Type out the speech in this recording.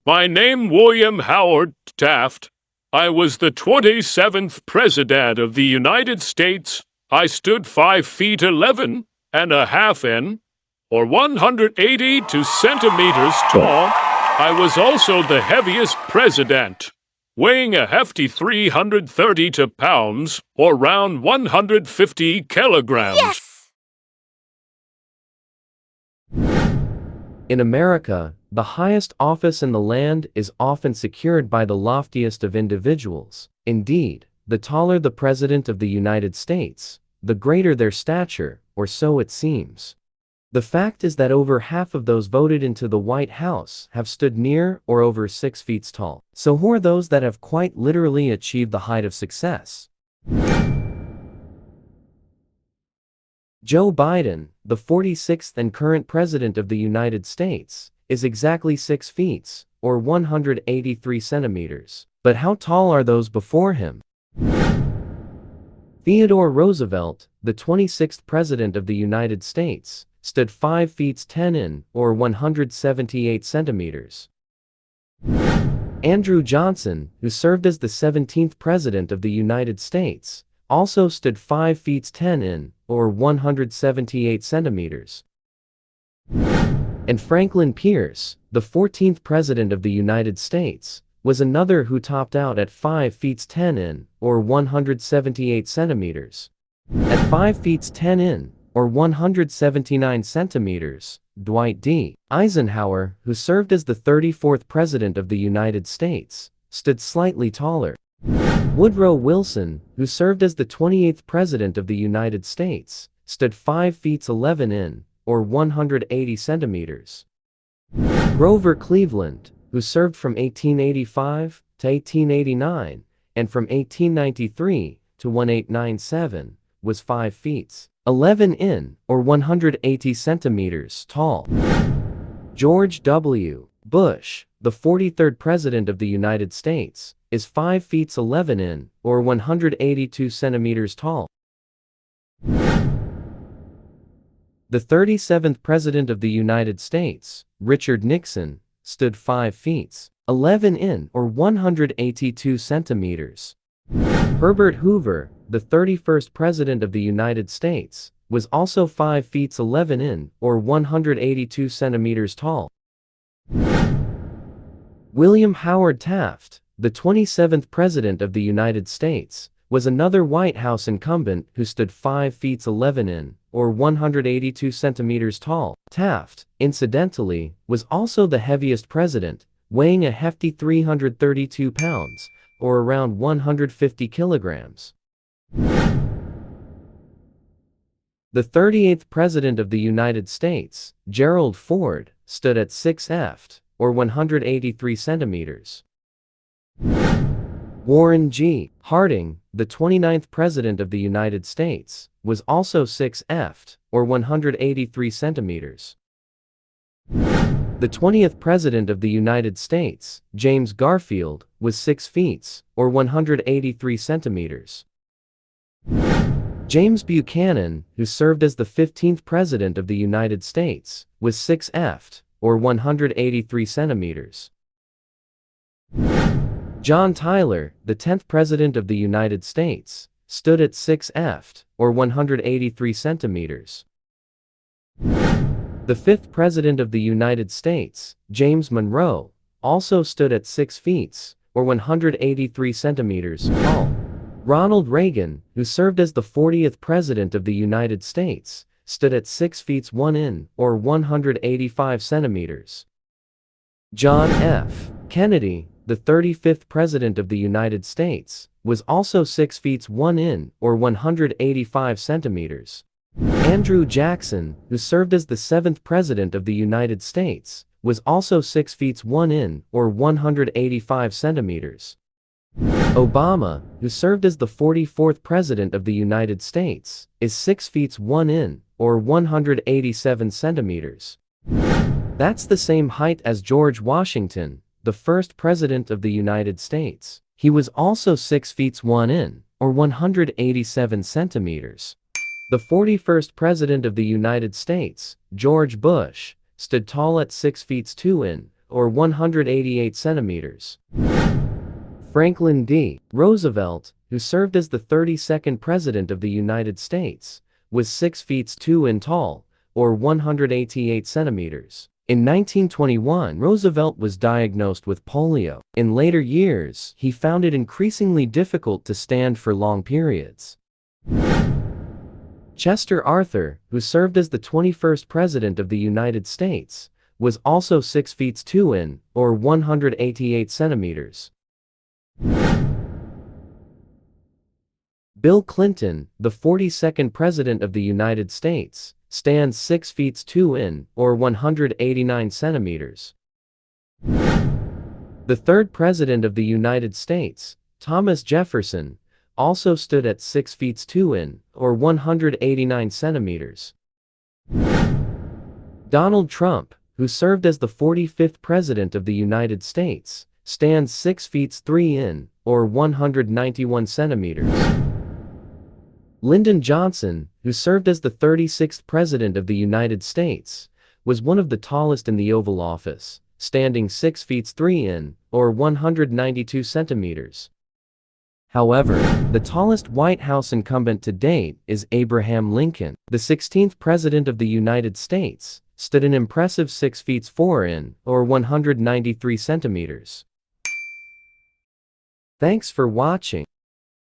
My name William Howard Taft. I was the 27th President of the United States. I stood 5 feet 11 and a half in, or 182 centimeters tall. I was also the heaviest president, weighing a hefty 332 pounds, or round 150 kilograms. Yes! In America, the highest office in the land is often secured by the loftiest of individuals. Indeed, the taller the President of the United States, the greater their stature, or so it seems. The fact is that over half of those voted into the White House have stood near or over 6 feet tall. So who are those that have quite literally achieved the height of success? Joe Biden, the 46th and current President of the United States, is exactly 6 feet, or 183 centimeters. But how tall are those before him? Theodore Roosevelt, the 26th President of the United States, stood 5 feet 10 in, or 178 centimeters. Andrew Johnson, who served as the 17th President of the United States, also stood 5 feet 10 in, or 178 centimeters. And Franklin Pierce, the 14th President of the United States, was another who topped out at 5 feet 10 in, or 178 centimeters. At 5 feet 10 in, or 179 centimeters, Dwight D. Eisenhower, who served as the 34th President of the United States, stood slightly taller. Woodrow Wilson, who served as the 28th President of the United States, stood 5 feet 11 in, or 180 centimeters. Grover Cleveland, who served from 1885 to 1889, and from 1893 to 1897, was 5 feet 11 in, or 180 centimeters tall. George W. Bush, the 43rd President of the United States, is 5 feet 11 in, or 182 centimeters tall. The 37th President of the United States, Richard Nixon, stood 5 feet 11 in, or 182 centimeters. Herbert Hoover, the 31st President of the United States, was also 5 feet 11 in, or 182 centimeters tall. William Howard Taft, the 27th President of the United States, was another White House incumbent who stood 5 feet 11 in, or 182 centimeters tall. Taft, incidentally, was also the heaviest president, weighing a hefty 332 pounds, or around 150 kilograms. The 38th President of the United States, Gerald Ford, stood at 6 feet, or 183 centimeters. Warren G. Harding, the 29th President of the United States, was also 6 feet, or 183 centimeters. The 20th President of the United States, James Garfield, was 6 feet, or 183 centimeters. James Buchanan, who served as the 15th President of the United States, was 6 feet, or 183 centimeters. John Tyler, the 10th President of the United States, stood at 6 feet, or 183 centimeters. The 5th President of the United States, James Monroe, also stood at 6 feet, or 183 centimeters tall. Ronald Reagan, who served as the 40th President of the United States, stood at 6 feet 1 in, or 185 centimeters. John F. Kennedy, the 35th President of the United States, was also 6 feet 1 in, or 185 centimeters. Andrew Jackson, who served as the 7th President of the United States, was also 6 feet 1 in, or 185 centimeters. Obama, who served as the 44th President of the United States, is 6 feet 1 in, or 187 centimeters. That's the same height as George Washington, the first President of the United States. He was also 6 feet 1 in, or 187 centimeters. The 41st President of the United States, George Bush, stood tall at 6 feet 2 in, or 188 centimeters. Franklin D. Roosevelt, who served as the 32nd President of the United States, was 6 feet 2 inches tall, or 188 centimeters. In 1921, Roosevelt was diagnosed with polio. In later years, he found it increasingly difficult to stand for long periods. Chester Arthur, who served as the 21st President of the United States, was also 6 feet 2 inches, or 188 centimeters. Bill Clinton, the 42nd President of the United States, stands 6 feet 2 inches, or 189 centimeters. The third President of the United States, Thomas Jefferson, also stood at 6 feet 2 inches, or 189 centimeters. Donald Trump, who served as the 45th President of the United States, stands 6 feet 3 inches, or 191 centimeters. Lyndon Johnson, who served as the 36th President of the United States, was one of the tallest in the Oval Office, standing 6 feet 3 inches, or 192 centimeters. However, the tallest White House incumbent to date is Abraham Lincoln. The 16th President of the United States stood an impressive 6 feet 4 inches, or 193 centimeters. Thanks for watching.